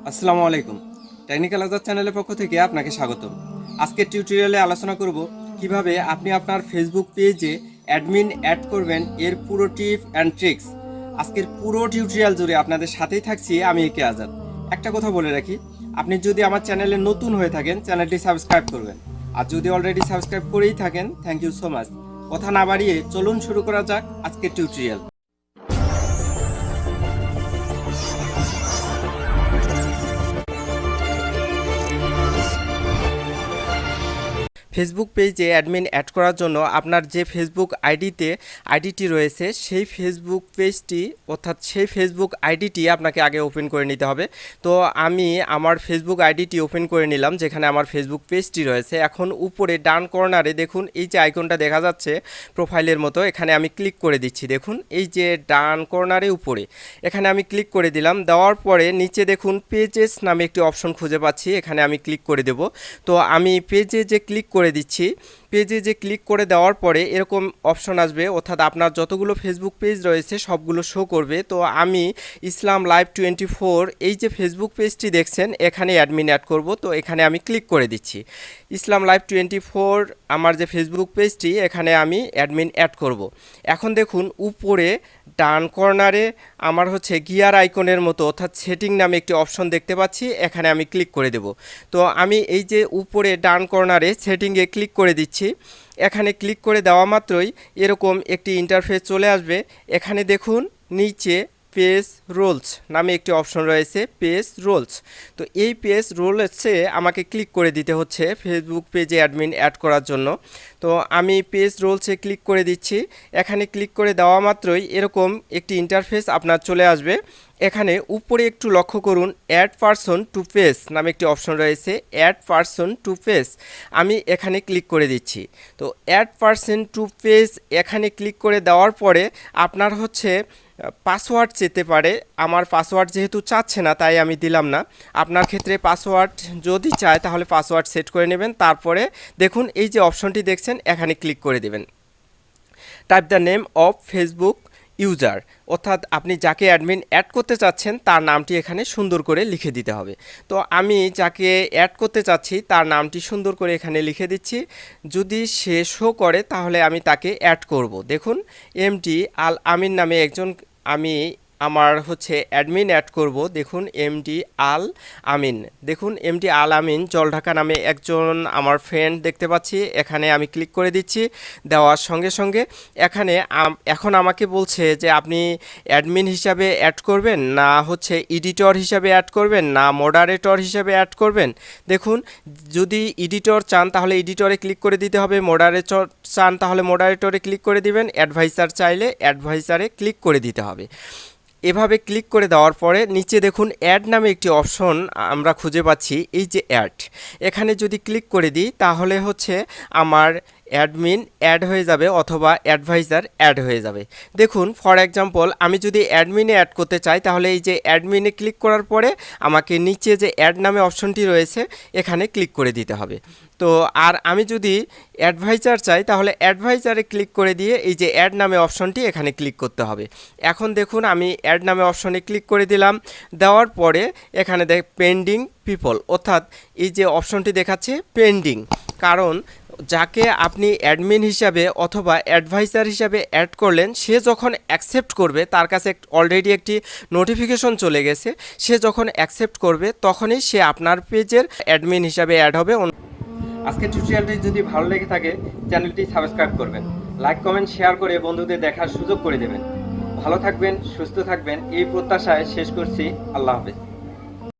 আসসালামু আলাইকুম। টেকনিক্যাল আজাদ চ্যানেলের পক্ষ থেকে আপনাকে স্বাগতম। আজকের টিউটোরিয়ালে আলোচনা করব কিভাবে আপনি আপনার ফেসবুক পেজে অ্যাডমিন অ্যাড করবেন, এর পুরো টিপ অ্যান্ড ট্রিক্স। আজকের পুরো টিউটোরিয়াল জুড়ে আপনাদের সাথেই থাকছি আমি একে আজাদ। একটা কথা বলে রাখি, আপনি যদি আমার চ্যানেলে নতুন হয়ে থাকেন চ্যানেলটি সাবস্ক্রাইব করবেন, আর যদি অলরেডি সাবস্ক্রাইব করেই থাকেন থ্যাংক ইউ সো মাচ। কথা না বাড়িয়ে চলুন শুরু করা যাক আজকের টিউটোরিয়াল। ফেসবুক পেজে অ্যাডমিন অ্যাড করার জন্য আপনার যে ফেসবুক আইডিটি রয়েছে সেই ফেসবুক পেজটি অর্থাৎ সেই ফেসবুক আইডিটি আপনাকে আগে ওপেন করে নিতে হবে। তো আমি আমার ফেসবুক আইডিটি ওপেন করে নিলাম, যেখানে আমার ফেসবুক পেজটি রয়েছে। এখন উপরে ডান কর্নারে দেখুন এই যে আইকনটা দেখা যাচ্ছে প্রোফাইলের মতো, এখানে আমি ক্লিক করে দিচ্ছি। দেখুন এই যে ডান কর্নারে উপরে এখানে আমি ক্লিক করে দিলাম। দেওয়ার পরে নিচে দেখুন পেজেস নামে একটি অপশন খুঁজে পাচ্ছি, এখানে আমি ক্লিক করে দেব। তো আমি পেজে যে ক্লিক করে দিচ্ছি, পেজে যে ক্লিক করে দেওয়ার পরে এরকম অপশন আসবে, অর্থাৎ আপনার যতগুলো ফেসবুক পেজ রয়েছে সবগুলো শো করবে। তো আমি ইসলাম লাইভ 24 এই যে ফেসবুক পেজটি দেখছেন এখানে অ্যাডমিন অ্যাড করব। তো এখানে আমি ক্লিক করে দিচ্ছি। ইসলাম লাইভ 24 আমার যে ফেসবুক পেজটি, এখানে আমি অ্যাডমিন অ্যাড করব। এখন দেখুন উপরে ডান কর্নারে আমার হচ্ছে গিয়ার আইকনের মতো অর্থাৎ সেটিং নামে একটি অপশন দেখতে পাচ্ছি, এখানে আমি ক্লিক করে দেব। তো আমি এই যে উপরে ডান কর্নারে সেটিংয়ে ক্লিক করে দিচ্ছি। এখানে ক্লিক করে দেওয়া মাত্রই এরকম একটি ইন্টারফেস চলে আসবে। এখানে দেখুন নিচে পেজ রোলস নামে একটি অপশন রয়েছে, পেজ রোলস। তো এই পেজ রোলসে আমাকে ক্লিক করে দিতে হচ্ছে ফেসবুক পেজে অ্যাডমিন অ্যাড করার জন্য। তো আমি পেজ রোলসে ক্লিক করে দিচ্ছি। এখানে ক্লিক করে দেওয়া মাত্রই এরকম একটি ইন্টারফেস আপনার চলে আসবে। এখানে উপরে একটু লক্ষ্য করুন, অ্যাড পারসন টু পেজ নামে একটি অপশন রয়েছে, অ্যাড পারসন টু পেজ। আমি এখানে ক্লিক করে দিচ্ছি। তো অ্যাড পারসন টু পেজ এখানে ক্লিক করে দেওয়ার পরে আপনার হচ্ছে পাসওয়ার্ড চেতে পারে। আমার পাসওয়ার্ড যেহেতু চাচ্ছে না তাই আমি দিলাম না। আপনার ক্ষেত্রে পাসওয়ার্ড যদি চায় তাহলে পাসওয়ার্ড সেট করে নেবেন। তারপরে দেখুন এই যে অপশনটি দেখছেন এখানে ক্লিক করে দেবেন। Type the name of Facebook user, অর্থাৎ আপনি যাকে অ্যাডমিন অ্যাড করতে চাচ্ছেন তার নামটি এখানে সুন্দর করে লিখে দিতে হবে। তো আমি যাকে অ্যাড করতে চাচ্ছি তার নামটি সুন্দর করে এখানে লিখে দিচ্ছি। যদি সে শো করে তাহলে আমি তাকে অ্যাড করব। দেখুন এমডি আল আমিন নামে একজন আমি আমার হচ্ছে অ্যাডমিন অ্যাড করব। দেখুন এমডি আল আমিন, দেখুন এমডি আল আমিন জলঢাকা নামে একজন আমার ফ্রেন্ড দেখতে পাচ্ছি, এখানে আমি ক্লিক করে দিচ্ছি। দেওয়ার সঙ্গে সঙ্গে এখানে এখন আমাকে বলছে যে আপনি অ্যাডমিন হিসাবে অ্যাড করবেন না হচ্ছে এডিটর হিসাবে অ্যাড করবেন না মডারেটর হিসাবে অ্যাড করবেন। দেখুন যদি এডিটর চান তাহলে এডিটরে ক্লিক করে দিতে হবে, মডারেটর চান তাহলে মডারেটরে ক্লিক করে দিবেন, অ্যাডভাইসার চাইলে অ্যাডভাইসারে ক্লিক করে দিতে হবে। এভাবে ক্লিক করে দেওয়ার পরে নিচে দেখুন অ্যাড নামে একটি অপশন আমরা খুঁজে পাচ্ছি, এই যে অ্যাড, এখানে যদি ক্লিক করে দিই তাহলে হচ্ছে আমার অ্যাডমিন অ্যাড হয়ে যাবে অথবা অ্যাডভাইজার অ্যাড হয়ে যাবে। দেখুন ফর এক্সাম্পল আমি যদি অ্যাডমিনে অ্যাড করতে চাই তাহলে এই যে অ্যাডমিনে ক্লিক করার পরে আমাকে নিচে যে অ্যাড নামে অপশনটি রয়েছে এখানে ক্লিক করে দিতে হবে। তো আর আমি যদি অ্যাডভাইজার চাই তাহলে অ্যাডভাইজারে ক্লিক করে দিয়ে এই যে অ্যাড নামে অপশনটি এখানে ক্লিক করতে হবে। এখন দেখুন আমি অ্যাড নামে অপশনে ক্লিক করে দিলাম। দেওয়ার পরে এখানে দেখ পেন্ডিং পিপল, অর্থাৎ এই যে অপশনটি দেখাচ্ছে পেন্ডিং, কারণ যাকে আপনি অ্যাডমিন হিসাবে অথবা অ্যাডভাইজার হিসাবে অ্যাড করলেন সে যখন অ্যাকসেপ্ট করবে তার কাছে অলরেডি একটি নোটিফিকেশন চলে গেছে, সে যখন অ্যাকসেপ্ট করবে তখনই সে আপনার পেজের অ্যাডমিন হিসাবে অ্যাড হবে। আজকের টিউটোরিয়ালটি যদি ভালো লেগে থাকে চ্যানেলটি সাবস্ক্রাইব করবেন, লাইক কমেন্ট শেয়ার করে বন্ধুদের দেখার সুযোগ করে দেবেন। ভালো থাকবেন, সুস্থ থাকবেন এই প্রত্যাশায় শেষ করছি। আল্লাহ হাফেজ।